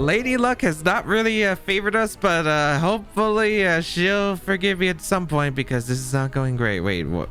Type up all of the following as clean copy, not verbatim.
Lady Luck has not really favored us, but hopefully she'll forgive me at some point because this is not going great. Wait, what?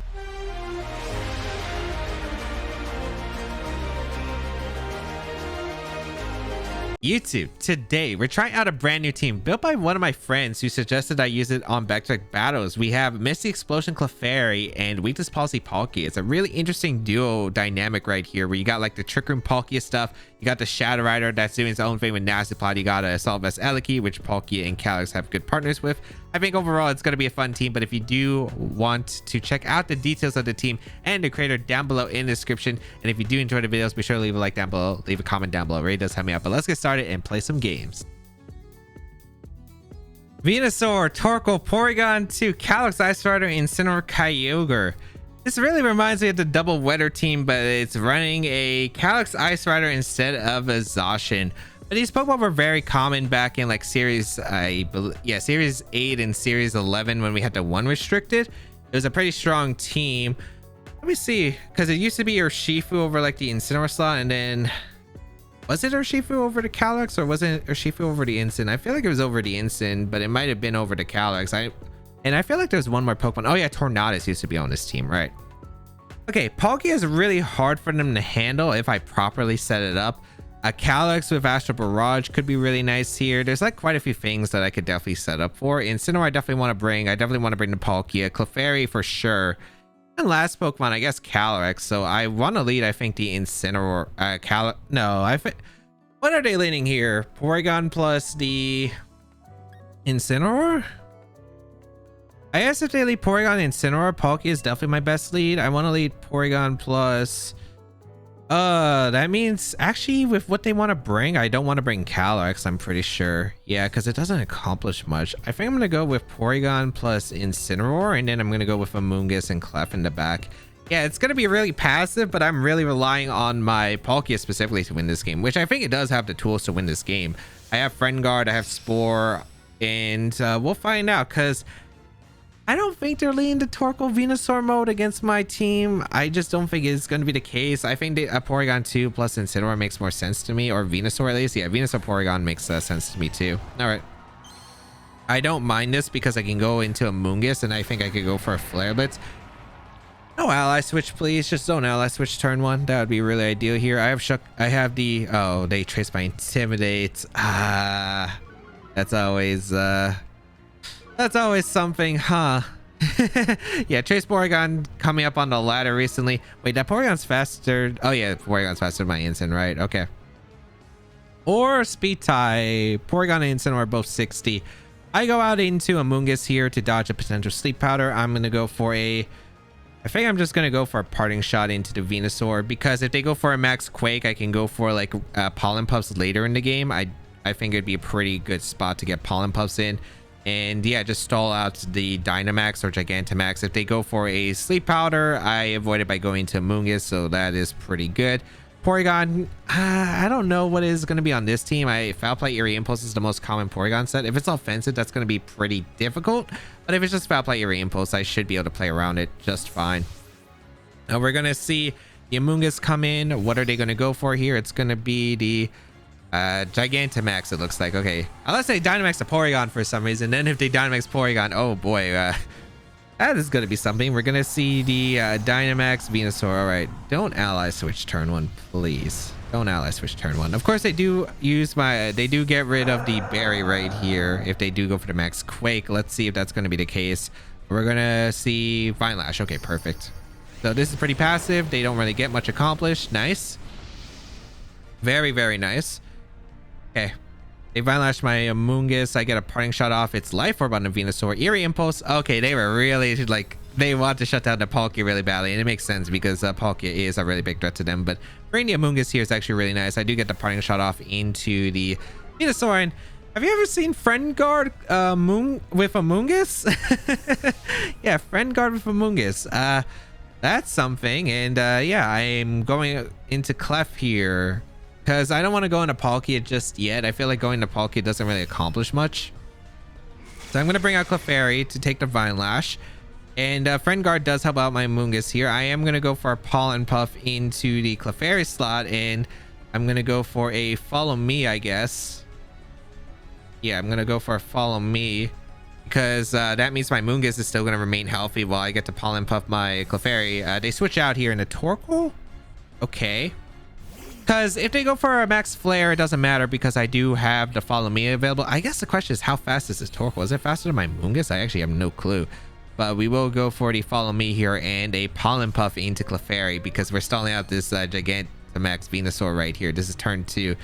YouTube, today we're trying out a brand new team built by one of my friends who suggested I use it on back-to-back battles. We have Misty Explosion Clefairy and Weakness Policy Palkia. It's a really interesting duo dynamic right here where you got like the Trick Room Palkia stuff, you got the Shadow Rider that's doing its own thing with Nasty Plot, you got a Assault Vest Eliki, which Palkia and Calyx have good partners with. I think overall it's going to be a fun team, but if you do want to check out the details of the team and the creator down below in the description, and if you do enjoy the videos, be sure to leave a like down below, leave a comment down below. It really does help me out. But let's get started and play some games. Venusaur, Torkoal, Porygon 2, Calyx, Ice Rider, Incineroar, Kyogre. This really reminds me of the double weather team, but it's running a Calyx Ice Rider instead of a Zacian. But these Pokemon were very common back in like series series 8 and series 11 when we had the one restricted. It was a pretty strong team. Let me see, because it used to be Urshifu over like the Incineroar slot, and then was it Urshifu over the Calyx, or was it Urshifu over the Incin? I feel like it was over the Incin, but it might have been over the Calyx. I feel like there's one more Pokemon. Oh yeah, Tornadus used to be on this team, right? Okay, Palkia is really hard for them to handle if I properly set it up. A Calyx with Astral Barrage could be really nice here. There's like quite a few things that I could definitely set up for. Incineroar I definitely want to bring. I definitely want to bring the Palkia. Clefairy for sure. And last Pokemon, I guess Calyx. So I want to lead, I think, the Incineroar. What are they leading here? Porygon plus the Incineroar? I guess if they lead Porygon and Incineroar, Palkia is definitely my best lead. I want to lead Porygon plus... that means actually with what they want to bring, I don't want to bring Calyx, I'm pretty sure. Yeah, because it doesn't accomplish much. I think I'm going to go with Porygon plus Incineroar, and then I'm going to go with Amoonguss and Clef in the back. Yeah, it's going to be really passive, but I'm really relying on my Palkia specifically to win this game, which I think it does have the tools to win this game. I have Friend Guard, I have Spore, and we'll find out, because I don't think they're leaning the Torkoal Venusaur mode against my team. I just don't think it's going to be the case. I think a Porygon 2 plus Incineroar makes more sense to me, or Venusaur at least. Yeah, Venusaur Porygon makes sense to me too. All right. I don't mind this because I can go into Amoonguss, and I think I could go for a Flare Blitz. No ally switch, please. Just don't ally switch turn one. That would be really ideal here. I have the... Oh, they trace my Intimidate. That's always something, huh? Yeah, Trace Porygon coming up on the ladder recently. Wait, that Porygon's faster. Oh yeah, Porygon's faster than my Incin, right? Okay. Or Speed Tie. Porygon and Incin are both 60. I go out into Amoonguss here to dodge a potential Sleep Powder. I'm gonna go for a... I think I'm just gonna go for a Parting Shot into the Venusaur, because if they go for a Max Quake, I can go for like Pollen Puffs later in the game. I think it'd be a pretty good spot to get Pollen Puffs in. And yeah, just stall out the Dynamax or Gigantamax. If they go for a Sleep Powder, I avoid it by going to Amoonguss, so that is pretty good. Porygon, I don't know what is going to be on this team. Foul Play Eerie Impulse is the most common Porygon set. If it's offensive, that's going to be pretty difficult. But if it's just Foul Play Eerie Impulse, I should be able to play around it just fine. Now we're going to see the Amoonguss come in. What are they going to go for here? It's going to be the... Gigantamax, it looks like. Okay, unless they Dynamax a Porygon for some reason. Then if they Dynamax Porygon, oh boy, that is gonna be something. We're gonna see the Dynamax Venusaur. All right, don't ally switch turn one, please. Don't ally switch turn one. Of course, they do use they do get rid of the Berry right here if they do go for the Max Quake. Let's see if that's gonna be the case. We're gonna see Vine Lash. Okay, perfect. So this is pretty passive. They don't really get much accomplished. Nice. Very, very nice. Okay, they Vine Lash my Amoonguss. I get a Parting Shot off its Life Orb on the Venusaur. Eerie Impulse. Okay, they were really like, they want to shut down the Palkia really badly, and it makes sense because Palkia is a really big threat to them. But bringing the Amoonguss here is actually really nice. I do get the Parting Shot off into the Venusaur. And have you ever seen Friend Guard with Amoonguss? Yeah, Friend Guard with Amoonguss. That's something. And yeah, I'm going into Clef here, because I don't want to go into Palkia just yet. I feel like going to Palkia doesn't really accomplish much. So I'm going to bring out Clefairy to take the Vine Lash. And Friend Guard does help out my Amoonguss here. I am going to go for a Pollen Puff into the Clefairy slot. And I'm going to go for a Follow Me, I guess. Yeah, I'm gonna go for a follow me, because that means my Moongus is still gonna remain healthy while I get to pollen puff my Clefairy. They switch out here in the Torkoal. Okay. Because if they go for a max flare, it doesn't matter because I do have the follow me available. I guess the question is, how fast is this Torkoal? Is it faster than my Moongus? I actually have no clue. But we will go for the follow me here and a pollen puff into Clefairy because we're stalling out this Gigantamax Venusaur right here. This is turn 2.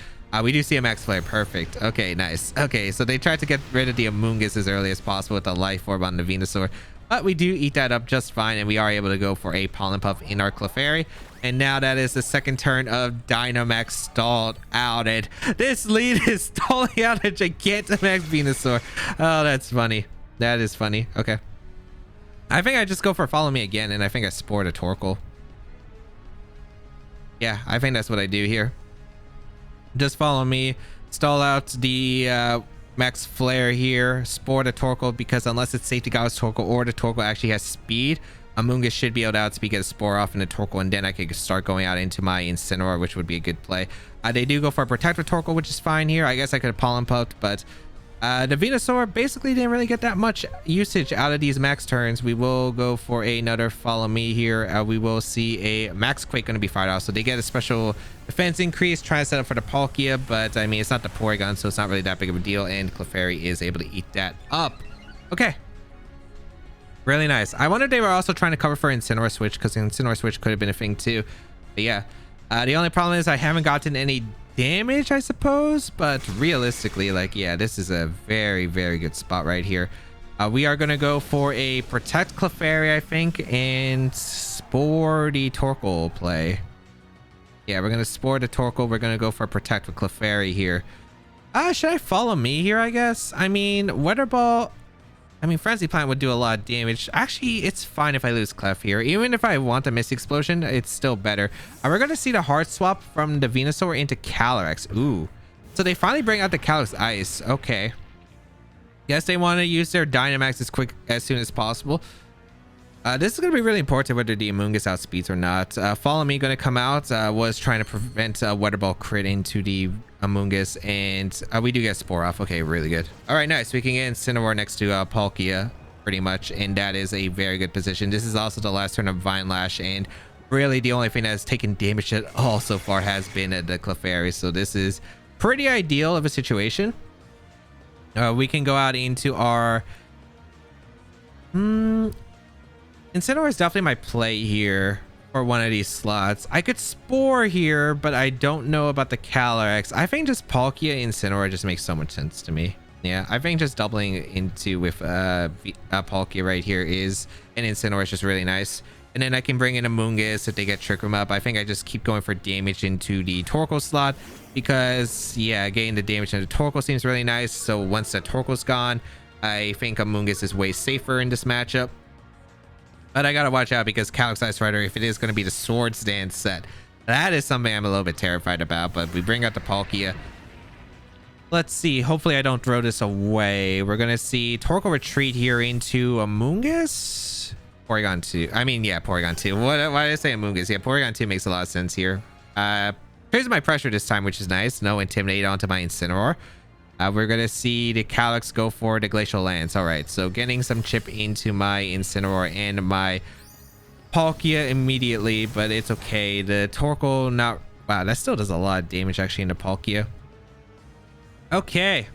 We do see a max flare. Perfect. Okay, nice. Okay, so they tried to get rid of the Amoonguss as early as possible with the life orb on the Venusaur. But we do eat that up just fine, and we are able to go for a pollen puff in our Clefairy. And now that is the second turn of Dynamax stalled out. And this lead is stalling out a Gigantamax Venusaur. Oh, that's funny. That is funny. Okay. I think I just go for follow me again, and I think I sport a Torkoal. Yeah, I think that's what I do here. Just follow me, stall out the max flare here, sport a Torkoal, because unless it's Safety Goddess Torkoal or the Torkoal actually has speed, Amoonguss should be able to outspeed, get a Spore off in the Torkoal, and then I could start going out into my Incineroar, which would be a good play. They do go for a Protector Torkoal, which is fine here. I guess I could have Pollen Puffed, but the Venusaur basically didn't really get that much usage out of these max turns. We will go for another follow me here. We will see a max Quake going to be fired off, so they get a special defense increase, try to set up for the Palkia, but I mean, it's not the Porygon, so it's not really that big of a deal, and Clefairy is able to eat that up. Okay, really nice. I wonder if they were also trying to cover for Incineroar switch, because Incineroar switch could have been a thing too. But yeah, the only problem is I haven't gotten any damage, I suppose, but realistically, like, yeah, this is a very, very good spot right here. We are going to go for a Protect Clefairy, I think, and Spore the Torkoal play. Yeah, we're going to Spore the Torkoal. We're going to go for Protect with Clefairy here. Should I follow me here, I guess? I mean, Weather Ball... I mean, Frenzy Plant would do a lot of damage. Actually, it's fine if I lose Clef here. Even if I want a Misty Explosion, it's still better. We're going to see the hard swap from the Venusaur into Calyrex. Ooh. So they finally bring out the Calyrex Ice. Okay. Yes, they want to use their Dynamax as soon as possible. This is going to be really important whether the Amoonguss outspeeds or not. Follow Me going to come out. Was trying to prevent Weather Ball crit into the Amoonguss, and we do get Spore off. Okay, really good. All right, nice. We can get Incineroar next to Palkia pretty much, and that is a very good position. This is also the last turn of Vine Lash, and really the only thing that has taken damage at all so far has been the Clefairy, so this is pretty ideal of a situation. We can go out into our... Incineroar is definitely my play here for one of these slots. I could Spore here, but I don't know about the Calyrex. I think just Palkia Incineroar just makes so much sense to me. Yeah, I think just doubling into with Palkia right here is an Incineroar is just really nice. And then I can bring in a Amoonguss if they get Trick Room up. I think I just keep going for damage into the Torkoal slot because, yeah, getting the damage into Torkoal seems really nice. So once the Torkoal's gone, I think Amoonguss is way safer in this matchup. But I gotta watch out because Calyrex Ice Rider, if it is going to be the Swords Dance set, that is something I'm a little bit terrified about. But we bring out the Palkia. Let's see. Hopefully I don't throw this away. We're going to see Torkoal retreat here into Amoonguss. Porygon 2. I mean, yeah, Porygon 2. Why did I say Amoonguss? Yeah, Porygon 2 makes a lot of sense here. Here's my pressure this time, which is nice. No Intimidate onto my Incineroar. We're going to see the Calyrex go for the Glacial Lance. All right, so getting some chip into my Incineroar and my Palkia immediately, but it's okay. The Torkoal not... Wow, that still does a lot of damage actually into Palkia. Okay.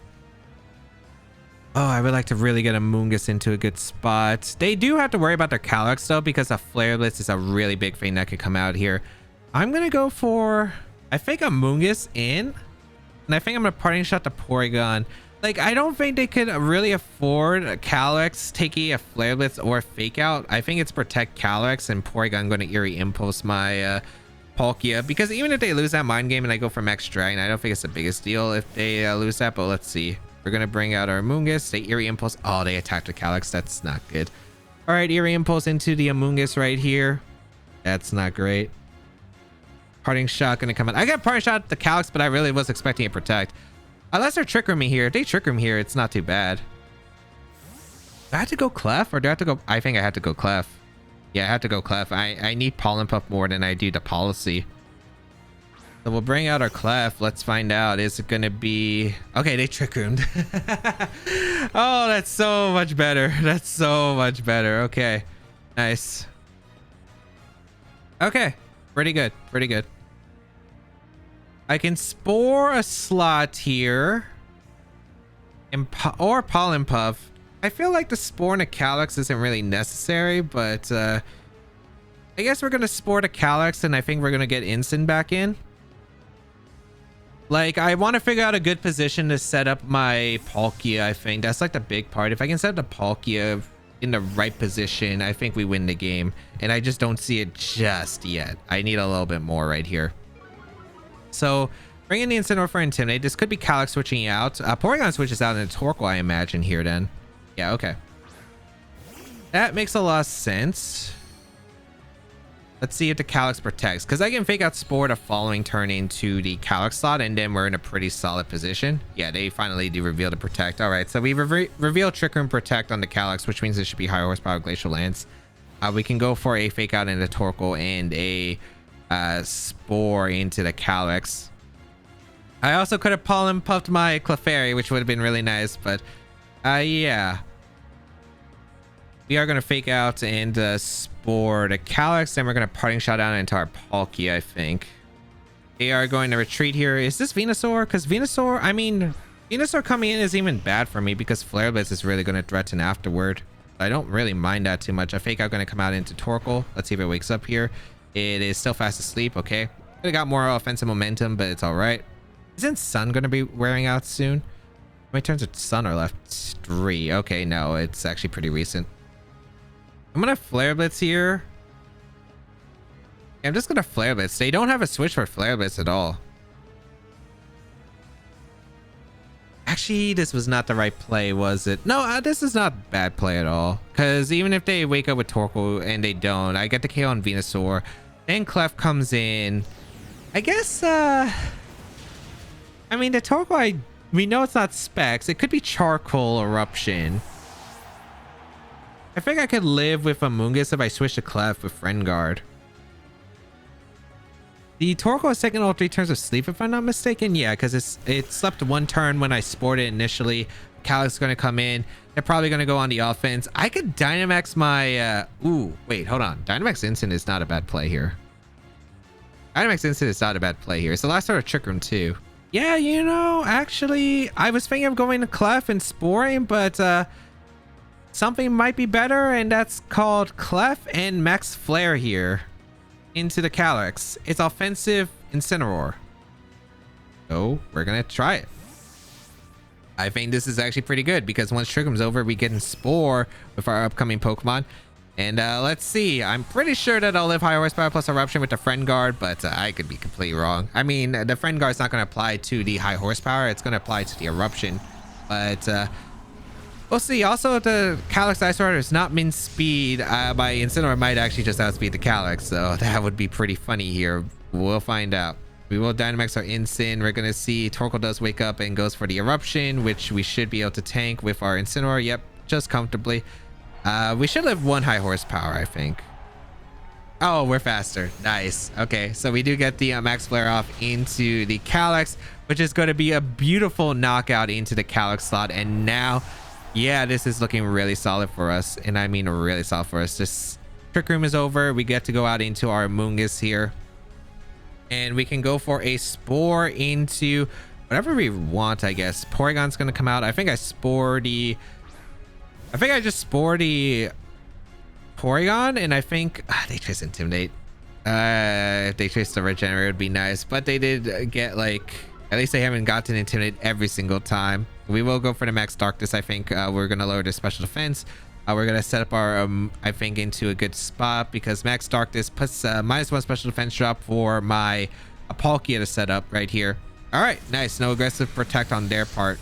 Oh, I would like to really get a Amoonguss into a good spot. They do have to worry about their Calyrex though, because a Flare Blitz is a really big thing that could come out here. I'm going to go for... I think a Amoonguss in... And I think I'm going to Parting Shot the Porygon. Like, I don't think they could really afford a Calyrex taking a Flare Blitz or a Fake Out. I think it's Protect Calyrex and Porygon going to Eerie Impulse my Palkia. Because even if they lose that Mind Game and I go for Max Dragon, I don't think it's the biggest deal if they lose that. But let's see. We're going to bring out our Amoonguss. They Eerie Impulse. Oh, they attacked the Calyrex. That's not good. All right, Eerie Impulse into the Amoonguss right here. That's not great. Parting Shot gonna come out. I got Parting Shot the Calyrex, but I really was expecting a Protect. Unless they're Trick Room me here. If they Trick Room here, it's not too bad. Do I have to go Clef or do I have to go? I think I have to go Clef. Yeah, I have to go Clef. I need Pollen Puff more than I do the Policy. So we'll bring out our Clef. Let's find out. Is it gonna be okay? They Trick Roomed. Oh, that's so much better. That's so much better. Okay, nice. Okay, pretty good. Pretty good. I can spore a slot here, or Pollen Puff. I feel like the spore and a Calyx isn't really necessary, but I guess we're gonna spore the Calyx, and I think we're gonna get Instant back in. Like, I want to figure out a good position to set up my Palkia. I think that's like the big part. If I can set up the Palkia in the right position, I think we win the game. And I just don't see it just yet. I need a little bit more right here. So, bring in the Incineroar for Intimidate. This could be Calyx switching out. Porygon switches out in a Torkoal, I imagine, here then. Yeah, okay. That makes a lot of sense. Let's see if the Calyx protects, because I can fake out Spore the following turn into the Calyx slot, and then we're in a pretty solid position. Yeah, they finally do reveal to protect. All right, so we reveal Trick Room Protect on the Calyx, which means it should be high horsepower Glacial Lance. We can go for a fake out into Torkoal and a Spore into the Calyx. I also could have Pollen Puffed my Clefairy, which would have been really nice, but yeah. We are going to fake out and spore the Calyx, and we're going to Parting Shot down into our Palkia, I think. They are going to retreat here. Is this Venusaur? Because Venusaur, I mean, Venusaur coming in is even bad for me because Flare Blitz is really going to threaten afterward. I don't really mind that too much. I fake out going to come out into Torkoal. Let's see if it wakes up here. It is still fast asleep. Okay. Could have got more offensive momentum, but it's all right. Isn't Sun going to be wearing out soon? How many turns of Sun are left? 3. Okay, no, it's actually pretty recent. I'm gonna Flare Blitz here. Yeah, I'm just gonna Flare Blitz. They don't have a switch for Flare Blitz at all. Actually, this was not the right play, was it? No, this is not bad play at all. Because even if they wake up with Torkoal and they don't, I get the KO on Venusaur. Then Clef comes in. I guess, I mean, the Torkoal, we know it's not Specs. It could be Charcoal Eruption. I think I could live with Amoonguss if I switch to Clef with Friend Guard. The Torkoal has taken all 3 turns of sleep, if I'm not mistaken. Yeah, because it slept 1 turn when I spored it initially. Calyx is going to come in. They're probably going to go on the offense. I could Dynamax my... ooh, wait, hold on. Dynamax Instant is not a bad play here. Dynamax Instant is not a bad play here. It's the last sort of Trick Room too. Yeah, you know, actually, I was thinking of going to Clef and sporing, but... something might be better, and that's called Clef and Max Flare here into the Calyx. It's offensive Incineroar. So we're gonna try it. I think this is actually pretty good because once Trick Room's over, we get in Spore with our upcoming Pokemon. And let's see. I'm pretty sure that I'll live high horsepower plus Eruption with the Friend Guard, but I could be completely wrong. I mean, the Friend Guard's not going to apply to the high horsepower. It's going to apply to the Eruption. But we'll see. Also, the Calyx Ice-Rider is not min speed. My Incineroar might actually just outspeed the Calyx, so that would be pretty funny here. We'll find out. We will Dynamax our Incin. We're going to see Torkoal does wake up and goes for the Eruption, which we should be able to tank with our Incineroar. Yep, just comfortably. We should live 1 high horsepower, I think. Oh, we're faster. Nice. Okay, so we do get the Max Flare off into the Calyx, which is going to be a beautiful knockout into the Calyx slot. And now, yeah, this is looking really solid for us. And I mean really solid for us. This Trick Room is over. We get to go out into our Amoonguss here. And we can go for a Spore into whatever we want, I guess. Porygon's going to come out. I think I just spore the Porygon, and I think they trace Intimidate. If they trace the Regenerate, it would be nice, but they did get, like, at least they haven't gotten Intimidate every single time. We will go for the Max Darkness. I think we're gonna lower the special defense. We're gonna set up our I think into a good spot because Max Darkness puts -1 special defense drop for my Palkia to set up right here. All right, nice. No aggressive protect on their part.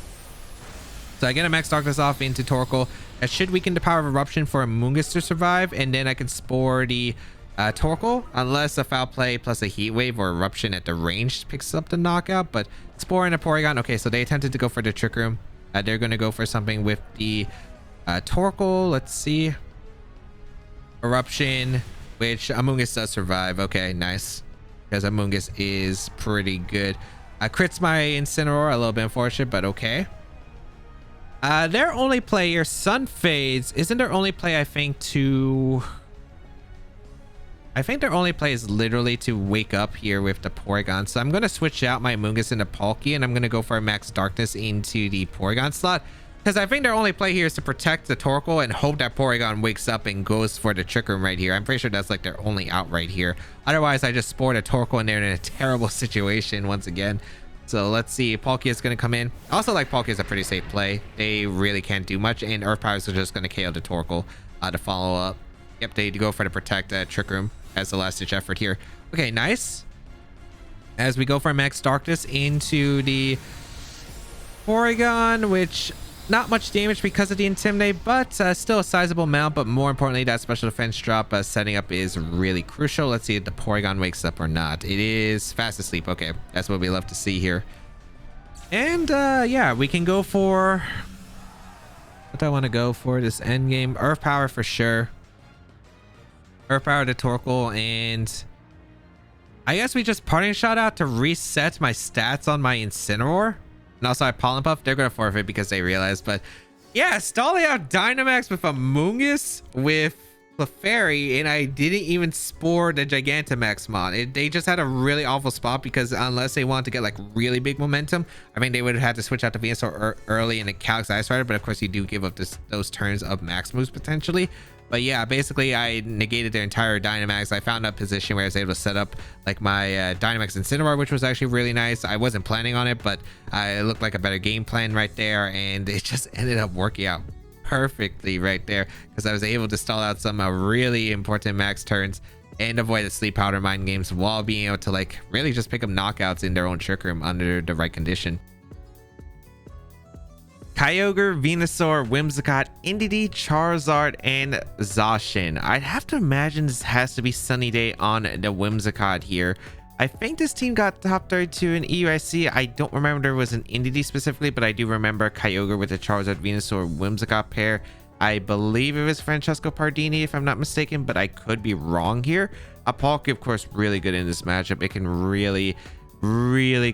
So I get a Max Darkness off into Torkoal. That should weaken the power of Eruption for Amoonguss to survive, and then I can Spore the Torkoal, unless a Foul Play plus a Heat Wave or Eruption at the range picks up the knockout. But Spore and a Porygon. Okay, so they attempted to go for the Trick Room. They're going to go for something with the Torkoal. Let's see. Eruption, which Amoonguss does survive. Okay, nice. because Amoonguss is pretty good. Crits my Incineroar, a little bit unfortunate, but okay. Their only play here, Sun Fades, isn't their only play, I think their only play is literally to wake up here with the Porygon. So I'm going to switch out my Amoonguss into Palkia, and I'm going to go for a Max Darkness into the Porygon slot. Because I think their only play here is to protect the Torkoal and hope that Porygon wakes up and goes for the Trick Room right here. I'm pretty sure that's like their only out right here. Otherwise, I just spored a Torkoal in there in a terrible situation once again. So let's see. Palkia is going to come in. I also like Palkia is a pretty safe play. They really can't do much, and Earth Powers are just going to KO the Torkoal to follow up. Yep, they go for the protect Trick Room as the last ditch effort here. Okay, nice. As we go for Max Darkness into the Porygon, which not much damage because of the Intimidate, but still a sizable amount. But more importantly, that special defense drop setting up is really crucial. Let's see if the Porygon wakes up or not. It is fast asleep. Okay, that's what we love to see here. And yeah, we can go for what do I want to go for this end game. Earth Power for sure. Earth Power to Torkoal, and I guess we just parting shot out to reset my stats on my Incineroar. And also I Pollen Puff. They're going to forfeit because they realized. But yeah, stalling out Dynamax with Amoonguss with Clefairy, and I didn't even spore the Gigantamax mod. They just had a really awful spot because unless they wanted to get like really big momentum, I mean, they would have had to switch out to Venusaur early in the Calyx Ice Rider. But of course, you do give up those turns of max moves potentially. But yeah, basically I negated their entire Dynamax. I found a position where I was able to set up like my Dynamax Incineroar, which was actually really nice. I wasn't planning on it, but it looked like a better game plan right there, and it just ended up working out perfectly right there because I was able to stall out some really important max turns and avoid the Sleep Powder mind games while being able to like really just pick up knockouts in their own Trick Room under the right condition. Kyogre, Venusaur, Whimsicott, Indeedee, Charizard, and Zacian. I'd have to imagine this has to be Sunny Day on the Whimsicott here. I think this team got top 32 in EUIC. I don't remember there was an Indeedee specifically, but I do remember Kyogre with the Charizard, Venusaur, Whimsicott pair. I believe it was Francesco Pardini, if I'm not mistaken, but I could be wrong here. Palkia, of course, really good in this matchup. It can really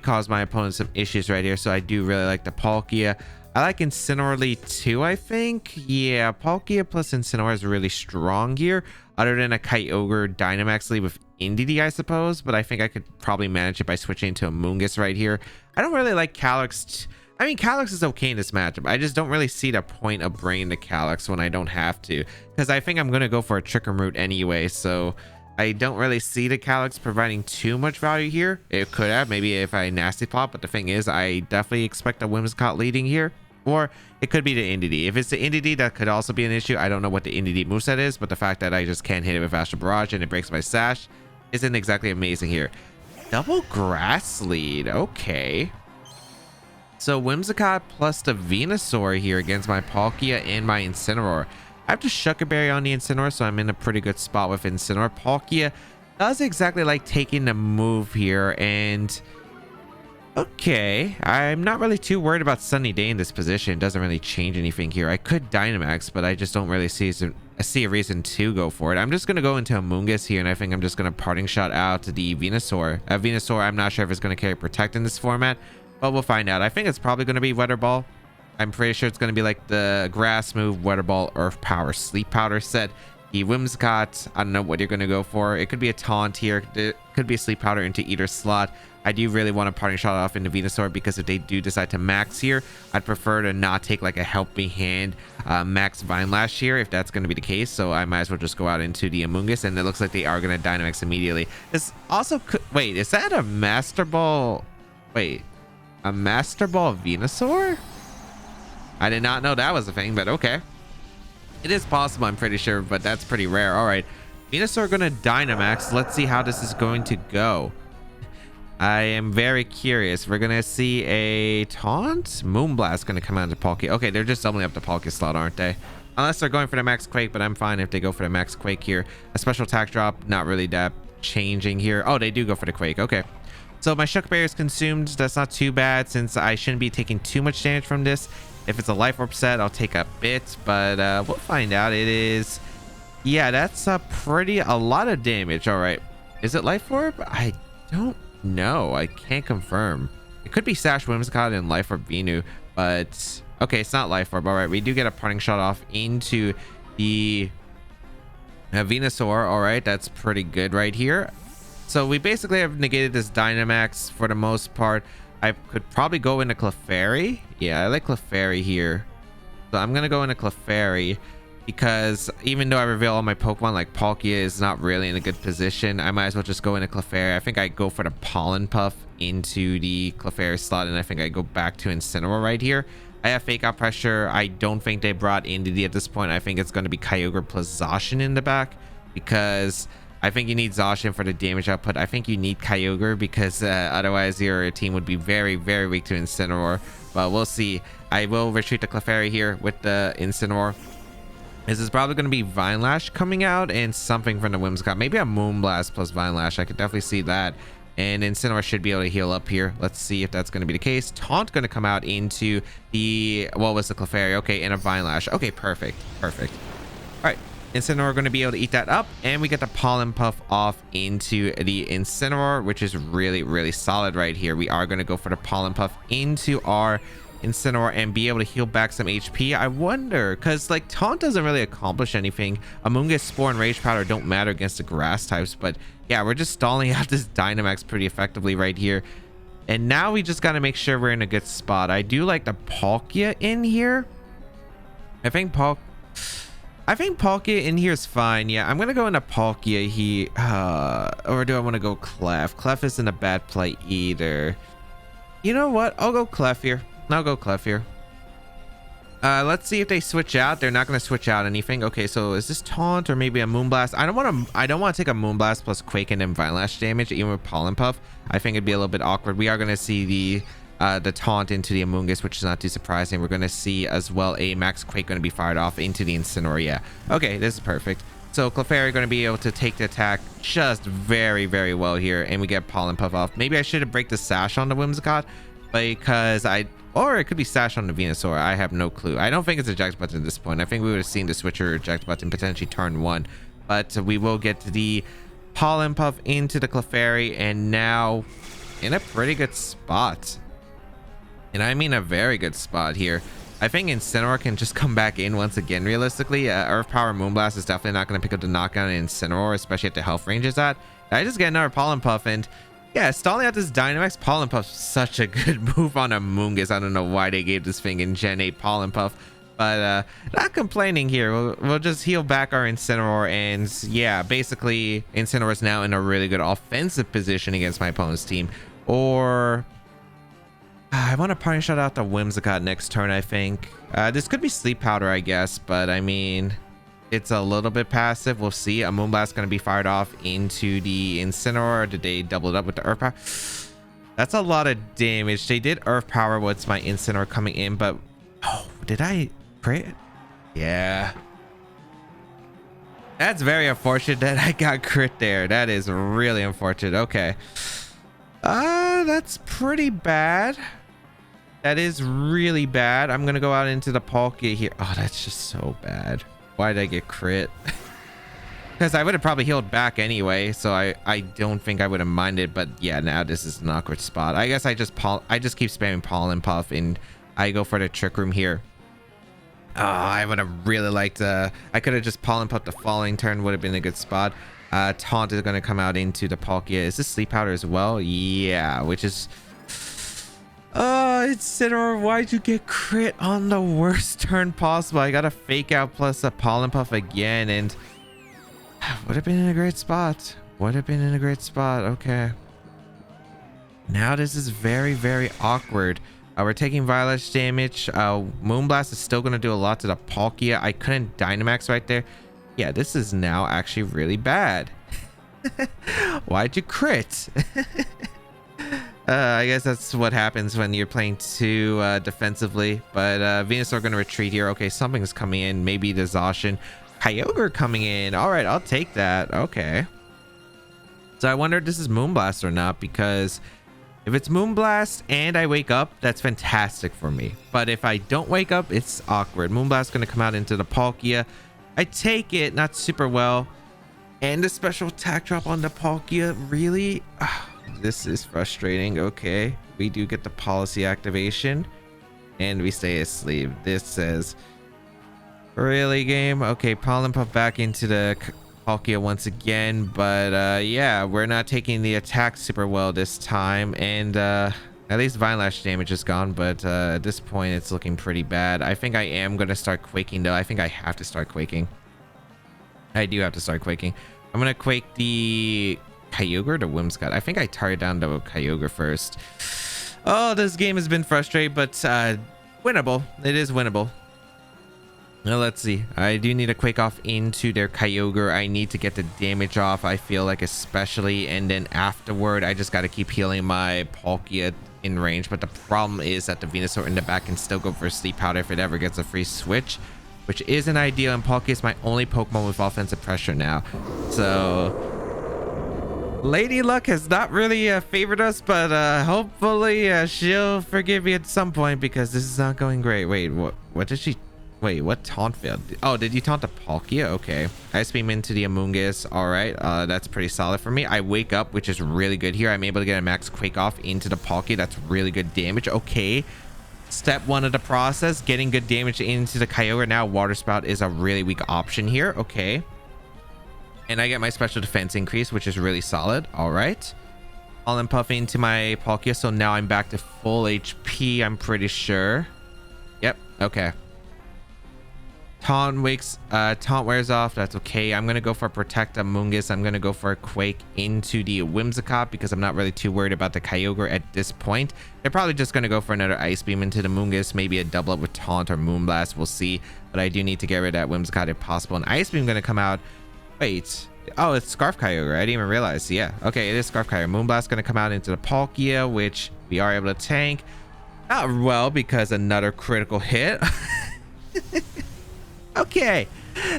cause my opponent some issues right here, so I do really like the Palkia. I like Incineroar too, I think. Yeah, Palkia plus Incineroar is really strong here, other than a Kyogre Dynamax lead with Indeedee, I suppose, but I think I could probably manage it by switching to Amoonguss right here. I don't really like Calyx. I mean, Calyx is okay in this matchup. I just don't really see the point of bringing the Calyx when I don't have to, because I think I'm going to go for a Trick Room route anyway, so I don't really see the Calyx providing too much value here. It could have, maybe if I nasty plot, but the thing is, I definitely expect a Whimsicott leading here. Or it could be the Indeedee. If it's the Indeedee, that could also be an issue. I don't know what the Indeedee moveset is, but the fact that I just can't hit it with Astral Barrage and it breaks my Sash isn't exactly amazing here. Double Grass lead. Okay. So Whimsicott plus the Venusaur here against my Palkia and my Incineroar. I have to Shucker Berry on the Incineroar, so I'm in a pretty good spot with Incineroar. Palkia does exactly like taking the move here, and okay, I'm not really too worried about Sunny Day in this position. It doesn't really change anything here. I could Dynamax, but I just don't really see a reason to go for it. I'm just going to go into Amoonguss here, and I think I'm just going to parting shot out to the Venusaur. Venusaur, I'm not sure if it's going to carry Protect in this format, but we'll find out. I think it's probably going to be Weather Ball. I'm pretty sure it's going to be like the Grass move, Weather Ball, Earth Power, Sleep Powder set. The Whimsicott, I don't know what you're going to go for. It could be a Taunt here. It could be a Sleep Powder into either slot. I do really want to parting shot off into Venusaur because if they do decide to max here, I'd prefer to not take like a Helping Hand max Vine Lash here if that's going to be the case. So I might as well just go out into the Amoonguss, and it looks like they are going to Dynamax immediately. This also could, wait, is that a Master Ball? Wait, a Master Ball Venusaur? I did not know that was a thing, but okay. It is possible, I'm pretty sure, but that's pretty rare. All right, Venusaur going to Dynamax. Let's see how this is going to go. I am very curious. We're going to see a Taunt? Moonblast going to come out to Palkia. Okay, they're just doubling up the Palkia slot, aren't they? Unless they're going for the Max Quake, but I'm fine if they go for the Max Quake here. A special attack drop, not really that changing here. Oh, they do go for the Quake. Okay. So my Shuck Berry is consumed. That's not too bad since I shouldn't be taking too much damage from this. If it's a Life Orb set, I'll take a bit, but we'll find out. It is... Yeah, that's a lot of damage. All right. Is it Life Orb? I don't know. I can't confirm. It could be Sash Whimsicott and Life Orb Venu, but okay, it's not Life Orb. All right, we do get a parting shot off into the Venusaur. All right, that's pretty good right here. So we basically have negated this Dynamax for the most part. I could probably go into Clefairy. Yeah, I like Clefairy here. So I'm gonna go into Clefairy because even though I reveal all my Pokemon, like Palkia is not really in a good position, I might as well just go into Clefairy. I think I go for the Pollen Puff into the Clefairy slot, and I think I go back to Incineroar right here. I have Fake Out Pressure. I don't think they brought Indeedee at this point. I think it's going to be Kyogre plus Zacian in the back because I think you need Zacian for the damage output. I think you need Kyogre because otherwise your team would be very, very weak to Incineroar. But we'll see. I will retreat the Clefairy here with the Incineroar. This is probably going to be Vine Lash coming out and something from the Whimsicott. Maybe a Moonblast plus Vine Lash. I could definitely see that. And Incineroar should be able to heal up here. Let's see if that's going to be the case. Taunt going to come out into the, what was the Clefairy? Okay, and a Vine Lash. Okay, perfect. Perfect. All right. Incineroar going to be able to eat that up. And we get the Pollen Puff off into the Incineroar, which is really, really solid right here. We are going to go for the Pollen Puff into our Incineroar and be able to heal back some HP. I wonder, because like Taunt doesn't really accomplish anything. Amoonguss, Spore, and Rage Powder don't matter against the grass types, but yeah, we're just stalling out this Dynamax pretty effectively right here. And now we just got to make sure we're in a good spot. I do like the Palkia in here. I think Palkia in here is fine. Yeah, I'm gonna go into Palkia here. Or do I want to go Clef? Clef isn't a bad play either. You know what? I'll go Clef here. I'll go Clef here. Let's see if they switch out. They're not going to switch out anything. Okay, so is this Taunt or maybe a Moonblast? I don't want to take a Moonblast plus Quake and then Vine Lash damage, even with Pollen Puff. I think it'd be a little bit awkward. We are going to see the Taunt into the Amoonguss, which is not too surprising. We're going to see as well a Max Quake going to be fired off into the Incineroar. Yeah. Okay, this is perfect. So Clefairy going to be able to take the attack just very, very well here, and we get Pollen Puff off. Maybe I should have break the Sash on the Whimsicott because or it could be Sash on the Venusaur. I have no clue. I don't think it's eject button at this point. I think we would have seen the switcher eject button potentially turn 1, but we will get the Pollen Puff into the Clefairy, and now in a pretty good spot. And I mean a very good spot here. I think Incineroar can just come back in once again. Realistically, Earth Power Moonblast is definitely not going to pick up the knockdown in Incineroar, especially at the health range is at. I just get another Pollen Puff, and yeah, stalling out this Dynamax Pollen Puff, such a good move on Amoonguss. I don't know why they gave this thing in Gen 8 Pollen Puff, but not complaining here. We'll just heal back our Incineroar, and yeah, basically Incineroar is now in a really good offensive position against my opponent's team. Or I want to party shot out the Whimsicott next turn, I think. This could be Sleep Powder, I guess, but I mean, it's a little bit passive. We'll see. A Moonblast going to be fired off into the Incineroar. Did they double it up with the Earth Power? That's a lot of damage. They did Earth Power with my Incineroar coming in, but oh, did I crit? Yeah. That's very unfortunate that I got crit there. That is really unfortunate. Okay. That's pretty bad. That is really bad. I'm going to go out into the Palkia here. Oh, that's just so bad. Why did I get crit? Because I would have probably healed back anyway, so I don't think I would have minded. But yeah, now this is an awkward spot. I guess I just keep spamming Pollen Puff, and I go for the Trick Room here. Oh, I would have really liked I could have just Pollen Puff the following turn, would have been a good spot. Taunt is going to come out into the Palkia. Is this Sleep Powder as well? Yeah, which is Incineroar, why'd you get crit on the worst turn possible? I got a Fake Out plus a Pollen Puff again, and would have been in a great spot. Would have been in a great spot. Okay. Now this is very, very awkward. We're taking Violet damage. Moonblast is still going to do a lot to the Palkia. I couldn't Dynamax right there. Yeah, this is now actually really bad. Why'd you crit? I guess that's what happens when you're playing too defensively. But Venusaur going to retreat here. Okay, something's coming in. Maybe the Zacian. Kyogre coming in. All right, I'll take that. Okay. So I wonder if this is Moonblast or not, because if it's Moonblast and I wake up, that's fantastic for me. But if I don't wake up, it's awkward. Moonblast going to come out into the Palkia. I take it, not super well. And the special attack drop on the Palkia, really? This is frustrating. Okay, we do get the policy activation and we stay asleep. This says, really, game? Okay, Pollen Puff back into the Palkia once again, but yeah, we're not taking the attack super well this time, and at least Vine Lash damage is gone, but at this point it's looking pretty bad. I think I am going to start quaking though. I think I have to start quaking. I do have to start quaking. I'm going to quake the Kyogre or the Whimsicott. I think I target down the Kyogre first. Oh, this game has been frustrating, but winnable. It is winnable. Now let's see. I do need to quake off into their Kyogre. I need to get the damage off, I feel like, especially, and then afterward I just got to keep healing my Palkia in range. But the problem is that the Venusaur in the back can still go for Sleep Powder if it ever gets a free switch, which isn't ideal, and Palkia is my only Pokemon with offensive pressure now. So Lady Luck has not really favored us, but hopefully she'll forgive me at some point, because this is not going great. Wait, what did she... Wait, what taunt failed? Oh, did you taunt the Palkia? Okay. Ice Beam into the Amoonguss. All right. That's pretty solid for me. I wake up, which is really good here. I'm able to get a max Quake off into the Palkia. That's really good damage. Okay. Step one of the process, getting good damage into the Kyogre. Now Water Spout is a really weak option here. Okay. And I get my special defense increase, which is really solid. All right. Pollen Puff into my Palkia. So now I'm back to full HP, I'm pretty sure. Yep. Okay. Taunt wears off. That's okay. I'm gonna go for Protect Amoonguss. I'm gonna go for a Quake into the Whimsicott because I'm not really too worried about the Kyogre at this point. They're probably just gonna go for another Ice Beam into the Amoonguss, maybe a double up with Taunt or Moonblast. We'll see. But I do need to get rid of that Whimsicott if possible. And Ice Beam gonna come out. Wait. Oh, it's Scarf Kyogre. I didn't even realize. Yeah. Okay, it is Scarf Kyogre. Moonblast gonna come out into the Palkia, which we are able to tank. Not well, because another critical hit. Okay,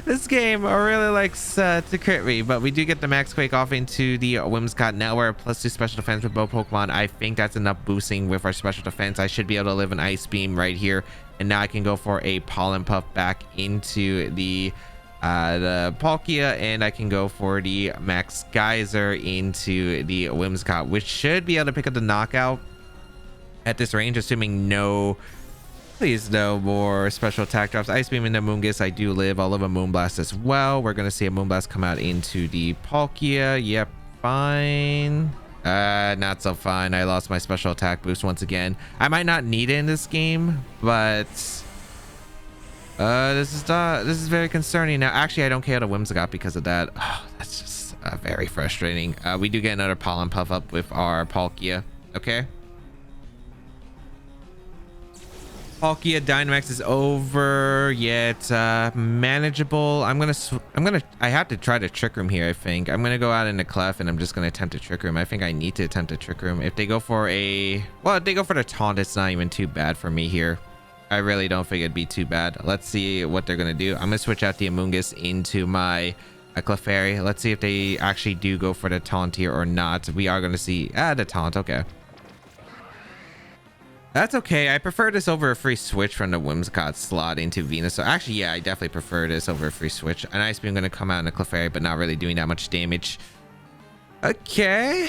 this game really likes to crit me, but we do get the Max Quake off into the Whimsicott. Now we're at +2 special defense with both Pokemon. I think that's enough boosting with our special defense. I should be able to live an Ice Beam right here, and now I can go for a Pollen Puff back into the Palkia, and I can go for the Max Geyser into the Whimsicott, which should be able to pick up the knockout at this range, assuming no... Please no more special attack drops. Ice Beam into Amoonguss. I do live. I'll live a Moonblast as well. We're going to see a Moonblast come out into the Palkia. Yep, fine. Not so fine. I lost my special attack boost once again. I might not need it in this game, but this is very concerning. Now, actually, I don't care the Whimsicott because of that. Oh, that's just very frustrating. We do get another Pollen Puff up with our Palkia. Okay. Palkia Dynamax is over, yet manageable. I have to try to Trick Room here, I think. I'm gonna go out into Clef and I'm just gonna attempt to Trick Room. I think I need to attempt to Trick Room. If they go for if they go for the taunt, it's not even too bad for me here. I really don't think it'd be too bad. Let's see what they're gonna do. I'm gonna switch out the Amoonguss into my Clefairy. Let's see if they actually do go for the taunt here or not. We are gonna see the taunt. Okay. That's okay. I prefer this over a free switch from the Whimsicott slot into Venus. So actually, yeah, I definitely prefer this over a free switch. An Ice Beam going to come out in a Clefairy, but not really doing that much damage. Okay.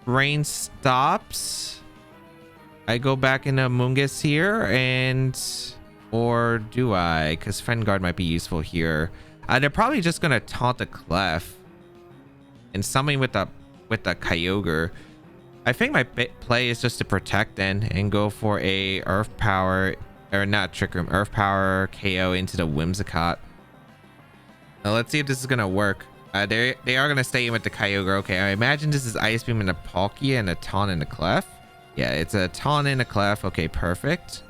Rain stops. I go back into Amoonguss here, and... Or do I? Because Friend Guard might be useful here. They're probably just going to taunt the Clef. And something with the Kyogre. I think my play is just to protect then and go for a Earth Power, or not Trick Room, Earth Power KO into the Whimsicott. Now let's see if this is gonna work. They are gonna stay in with the Kyogre. Okay, I imagine this is Ice Beam in the Palkia and a Taunt in the Clef. Yeah, it's a Taunt in the Clef. Okay, perfect.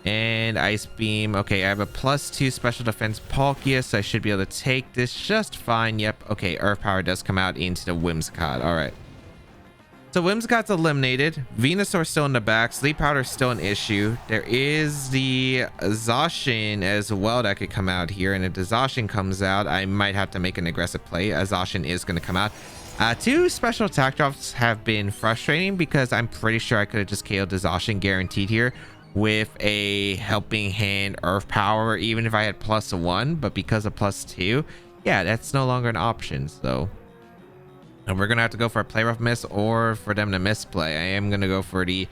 And Ice Beam. Okay, I have a +2 special defense Palkia, so I should be able to take this just fine. Yep. Okay, Earth Power does come out into the Whimsicott. All right. So Whimsicott's eliminated. Venusaur still in the back. Sleep Powder is still an issue. There is the Zacian as well that could come out here. And if the Zacian comes out, I might have to make an aggressive play. A Zacian is going to come out. 2 special attack drops have been frustrating because I'm pretty sure I could have just KO'd the Zacian guaranteed here with a Helping Hand Earth Power, even if I had +1. But because of +2, yeah, that's no longer an option. So And we're gonna have to go for a play rough miss or for them to misplay. I am gonna go for the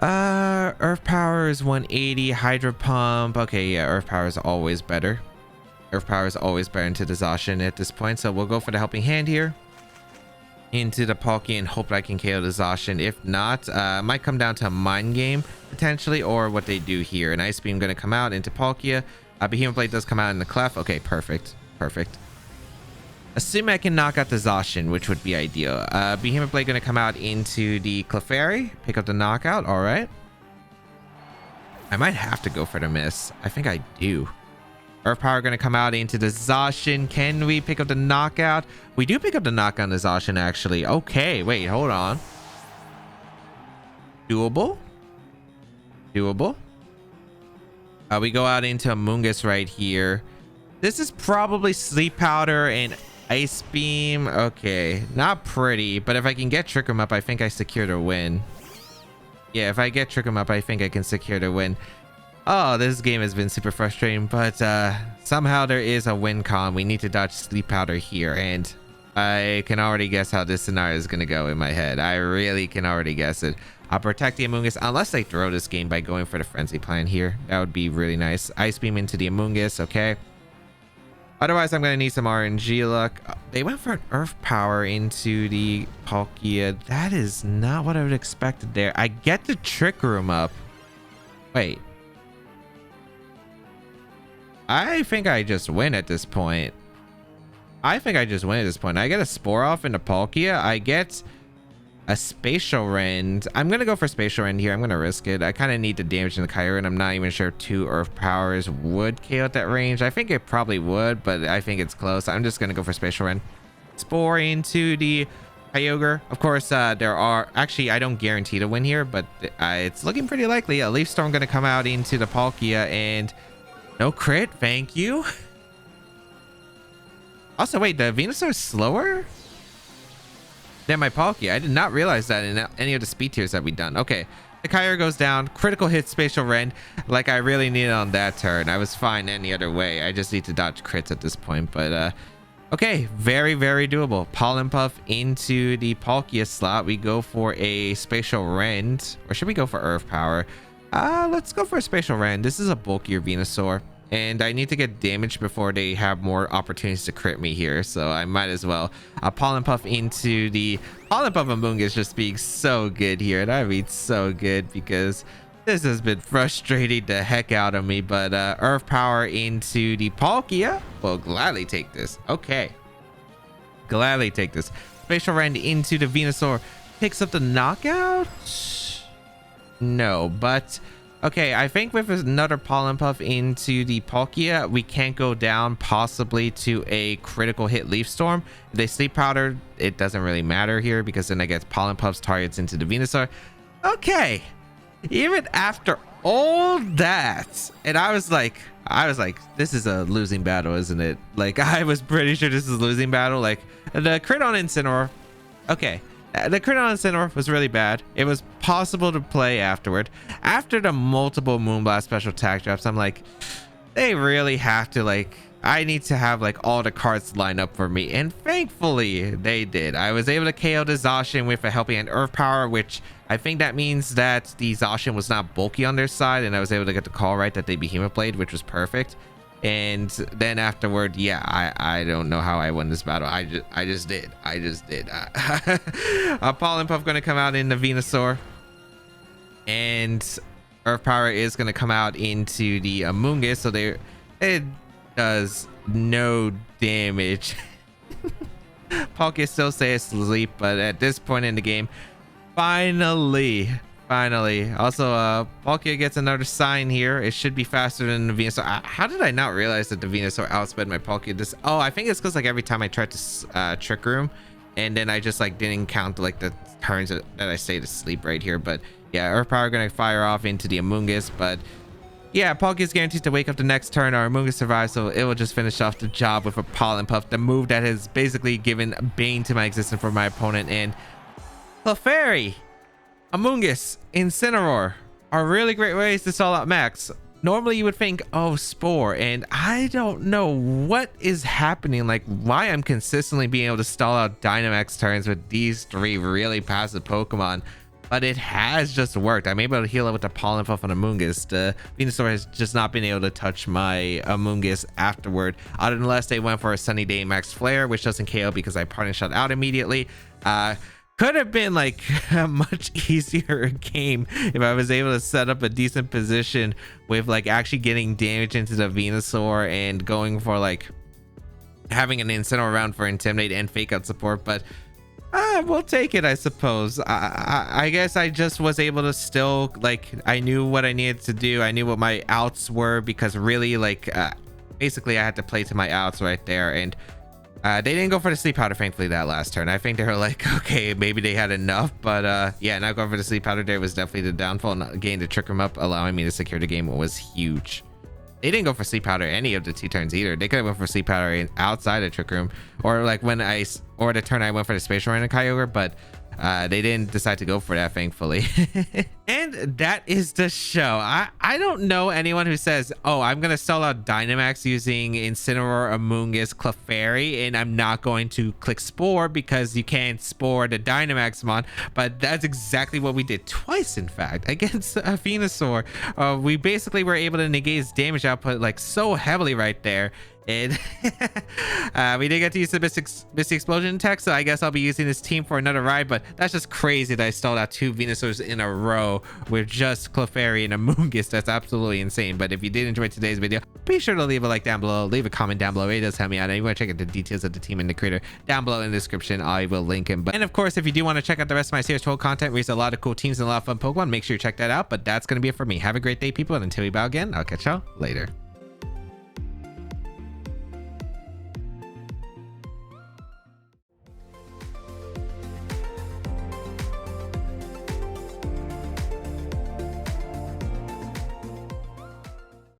Earth Power is 180, Hydro Pump. Okay, yeah, Earth Power is always better. Earth Power is always better into the Zacian at this point. So we'll go for the Helping Hand here into the Palkia and hope that I can KO the Zacian. If not, might come down to a Mind Game potentially, or what they do here. An Ice Beam gonna come out into Palkia. Behemoth Blade does come out in the Clef. Okay, perfect. Perfect. Assuming I can knock out the Zacian, which would be ideal. Behemoth Blade gonna come out into the Clefairy. Pick up the knockout. All right. I might have to go for the miss. I think I do. Earth Power gonna come out into the Zacian. Can we pick up the knockout? We do pick up the knockout on the Zacian, actually. Okay, wait, hold on. Doable. Doable. We go out into Amoonguss right here. This is probably Sleep Powder and Ice Beam. Okay, not pretty, but if I can get Trick Room up, I think I secured a win. Yeah, if I get Trick Room up, I think I can secure the win. Oh, this game has been super frustrating, but somehow there is a win con. We need to dodge Sleep Powder here, and I can already guess how this scenario is going to go in my head. I really can already guess it. I'll protect the Amoonguss unless they throw this game by going for the Frenzy Plan here. That would be really nice. Ice Beam into the Amoonguss, okay. Otherwise, I'm going to need some RNG luck. They went for an Earth Power into the Palkia. That is not what I would expect there. I get the Trick Room up. Wait. I think I just win at this point. I think I just win at this point. I get a Spore off into Palkia. I get a Spatial Rend. I'm going to go for Spatial Rend here. I'm going to risk it. I kind of need the damage in the Kyurem, and I'm not even sure 2 Earth Powers would KO at that range. I think it probably would, but I think it's close. I'm just going to go for Spatial Rend. Spore into the Kyogre. Of course, there are... Actually, I don't guarantee to win here, but it's looking pretty likely. A Leaf Storm going to come out into the Palkia, and... No crit, thank you. Also, wait, the Venusaur is slower than my Palkia. I did not realize that in any of the speed tiers that we've done. Okay, the Kyogre goes down. Critical hit, Spatial Rend. Like I really needed on that turn. I was fine any other way. I just need to dodge crits at this point. But okay, very, very doable. Pollen Puff into the Palkia slot. We go for a Spatial Rend. Or should we go for Earth Power? Let's go for a Spatial Rend. This is a bulkier Venusaur, and I need to get damage before they have more opportunities to crit me here, so I might as well. Pollen Puff into the Pollen Puff. Amoonguss just being so good here, and I mean so good, because this has been frustrating the heck out of me. But Earth Power into the Palkia. We'll gladly take this. Okay, gladly take this. Spatial Rend into the Venusaur. Picks up the knockout. No, but okay, I think with another Pollen Puff into the Palkia, we can't go down possibly to a critical hit Leaf Storm. If they Sleep Powder, it doesn't really matter here, because then I get Pollen Puffs targets into the Venusaur. Okay, even after all that, and I was like, this is a losing battle, isn't it? Like, I was pretty sure this is a losing battle. Like, the crit on Incineroar, okay. The crit on Incineroar was really bad. It was possible to play afterward. After the multiple Moonblast special attack drops, I'm like, they really have to, like, I need to have, like, all the cards line up for me. And thankfully, they did. I was able to KO the Zacian with a Helping Hand Earth Power, which I think that means that the Zacian was not bulky on their side, and I was able to get the call right that they Behemoth Blade, which was perfect. And then afterward, yeah, I don't know how I won this battle. I just did. A Pollen Puff going to come out in the Venusaur, and Earth Power is going to come out into the Amoonguss, so it does no damage. Palkia still stays asleep, but at this point in the game, finally. Also, Palkia gets another sign here. It should be faster than the Venusaur. How did I not realize that the Venusaur outsped my Palkia? Oh, I think it's because, like, every time I tried to Trick Room, and then I just, like, didn't count, like, the turns that I stayed asleep right here. But yeah, Earth Power gonna fire off into the Amoonguss, but yeah, Palkia is guaranteed to wake up the next turn. Our Amoonguss survives, so it will just finish off the job with a Pollen Puff, the move that has basically given bane to my existence for my opponent. And Clefairy, Amoonguss, Incineroar are really great ways to stall out Max. Normally you would think, oh, Spore, and I don't know what is happening, like why I'm consistently being able to stall out Dynamax turns with these 3 really passive Pokemon, but it has just worked. I'm able to heal it with the Pollen Puff on Amoonguss. The Venusaur has just not been able to touch my Amoonguss afterward, unless they went for a Sunny Day Max Flare, which doesn't KO because I Parting Shot out immediately. Could have been like a much easier game if I was able to set up a decent position with like actually getting damage into the Venusaur and going for like having an Incineroar around for Intimidate and Fake Out support, but we'll take it, I suppose. I guess I just was able to still, like, I knew what I needed to do. I knew what my outs were, because really, like, basically I had to play to my outs right there, and they didn't go for the Sleep Powder, thankfully, that last turn. I think they were like, okay, maybe they had enough, but yeah, not going for the Sleep Powder there was definitely the downfall. Not getting to Trick 'em Up, allowing me to secure the game was huge. They didn't go for Sleep Powder any of the 2 turns either. They could have went for Sleep Powder outside of Trick Room, or like when or the turn I went for the Spatial Rhino Kyogre, but they didn't decide to go for that, thankfully. And that is the show. I don't know anyone who says, oh, I'm gonna stall out Dynamax using Incineroar, Amoonguss, Clefairy, and I'm not going to click Spore because you can't Spore the Dynamax mon. But that's exactly what we did twice, in fact, against a Venusaur. We basically were able to negate his damage output like so heavily right there. And we did get to use the Misty Explosion tech, so I guess I'll be using this team for another ride, but that's just crazy that I stalled out 2 Venusaurs in a row with just Clefairy and Amoonguss. That's absolutely insane. But if you did enjoy today's video, be sure to leave a like down below, leave a comment down below. It does help me out. And you want to check out the details of the team and the creator down below in the description, I will link him. And of course, if you do want to check out the rest of my Series 12 content, where there's a lot of cool teams and a lot of fun Pokemon, make sure you check that out. But that's going to be it for me. Have a great day, people, and until we bow again, I'll catch y'all later.